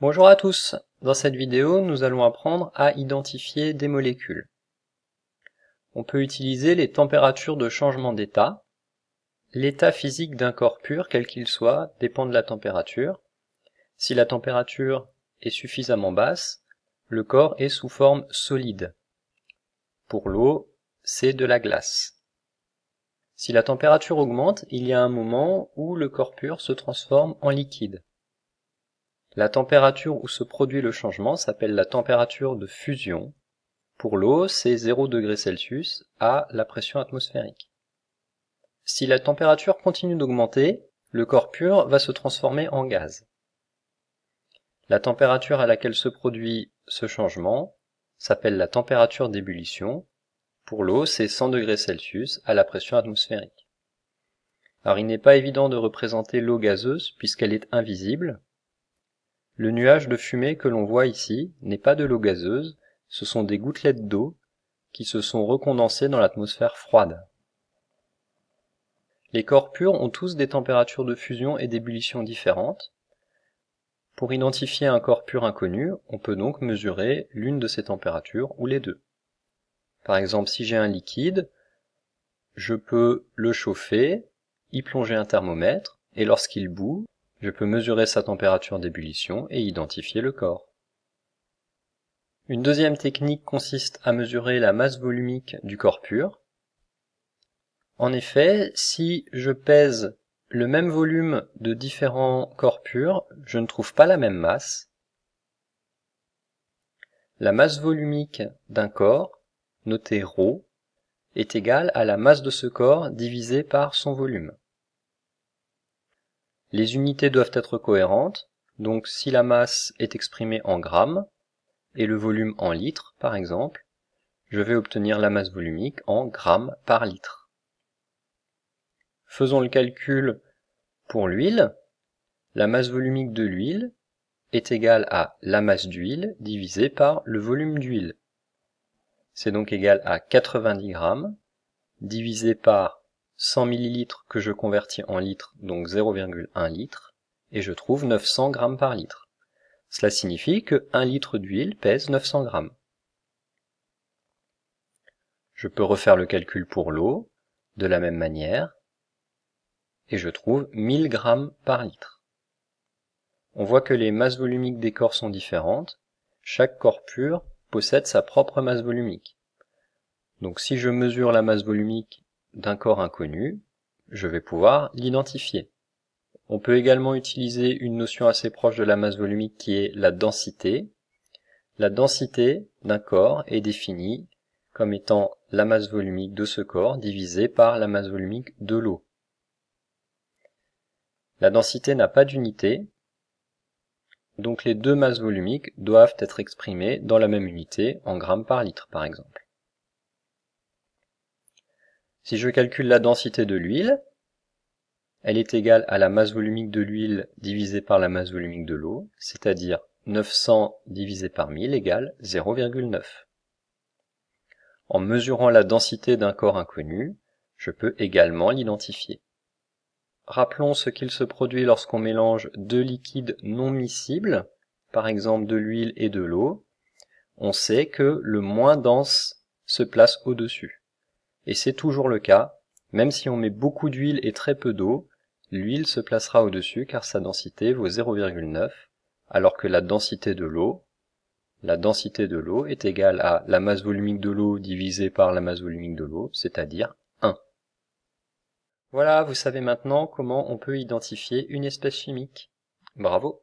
Bonjour à tous, dans cette vidéo nous allons apprendre à identifier des molécules. On peut utiliser les températures de changement d'état. L'état physique d'un corps pur, quel qu'il soit, dépend de la température. Si la température est suffisamment basse, le corps est sous forme solide. Pour l'eau, c'est de la glace. Si la température augmente, il y a un moment où le corps pur se transforme en liquide. La température où se produit le changement s'appelle la température de fusion. Pour l'eau, c'est 0 degré Celsius à la pression atmosphérique. Si la température continue d'augmenter, le corps pur va se transformer en gaz. La température à laquelle se produit ce changement s'appelle la température d'ébullition. Pour l'eau, c'est 100 degrés Celsius à la pression atmosphérique. Alors il n'est pas évident de représenter l'eau gazeuse puisqu'elle est invisible. Le nuage de fumée que l'on voit ici n'est pas de l'eau gazeuse, ce sont des gouttelettes d'eau qui se sont recondensées dans l'atmosphère froide. Les corps purs ont tous des températures de fusion et d'ébullition différentes. Pour identifier un corps pur inconnu, on peut donc mesurer l'une de ces températures ou les deux. Par exemple, si j'ai un liquide, je peux le chauffer, y plonger un thermomètre, et lorsqu'il bout, je peux mesurer sa température d'ébullition et identifier le corps. Une deuxième technique consiste à mesurer la masse volumique du corps pur. En effet, si je pèse le même volume de différents corps purs, je ne trouve pas la même masse. La masse volumique d'un corps, notée ρ, est égale à la masse de ce corps divisée par son volume. Les unités doivent être cohérentes, donc si la masse est exprimée en grammes et le volume en litres, par exemple, je vais obtenir la masse volumique en grammes par litre. Faisons le calcul pour l'huile. La masse volumique de l'huile est égale à la masse d'huile divisée par le volume d'huile. C'est donc égal à 90 grammes divisé par 100 ml que je convertis en litres, donc 0,1 litre, et je trouve 900 grammes par litre. Cela signifie que 1 litre d'huile pèse 900 grammes. Je peux refaire le calcul pour l'eau, de la même manière, et je trouve 1000 grammes par litre. On voit que les masses volumiques des corps sont différentes. Chaque corps pur possède sa propre masse volumique. Donc si je mesure la masse volumique d'un corps inconnu, je vais pouvoir l'identifier. On peut également utiliser une notion assez proche de la masse volumique qui est la densité. La densité d'un corps est définie comme étant la masse volumique de ce corps divisée par la masse volumique de l'eau. La densité n'a pas d'unité, donc les deux masses volumiques doivent être exprimées dans la même unité, en grammes par litre par exemple. Si je calcule la densité de l'huile, elle est égale à la masse volumique de l'huile divisée par la masse volumique de l'eau, c'est-à-dire 900 divisé par 1000 égale 0,9. En mesurant la densité d'un corps inconnu, je peux également l'identifier. Rappelons ce qu'il se produit lorsqu'on mélange deux liquides non miscibles, par exemple de l'huile et de l'eau. On sait que le moins dense se place au-dessus. Et c'est toujours le cas, même si on met beaucoup d'huile et très peu d'eau, l'huile se placera au-dessus car sa densité vaut 0,9, alors que la densité de l'eau est égale à la masse volumique de l'eau divisée par la masse volumique de l'eau, c'est-à-dire 1. Voilà, vous savez maintenant comment on peut identifier une espèce chimique. Bravo!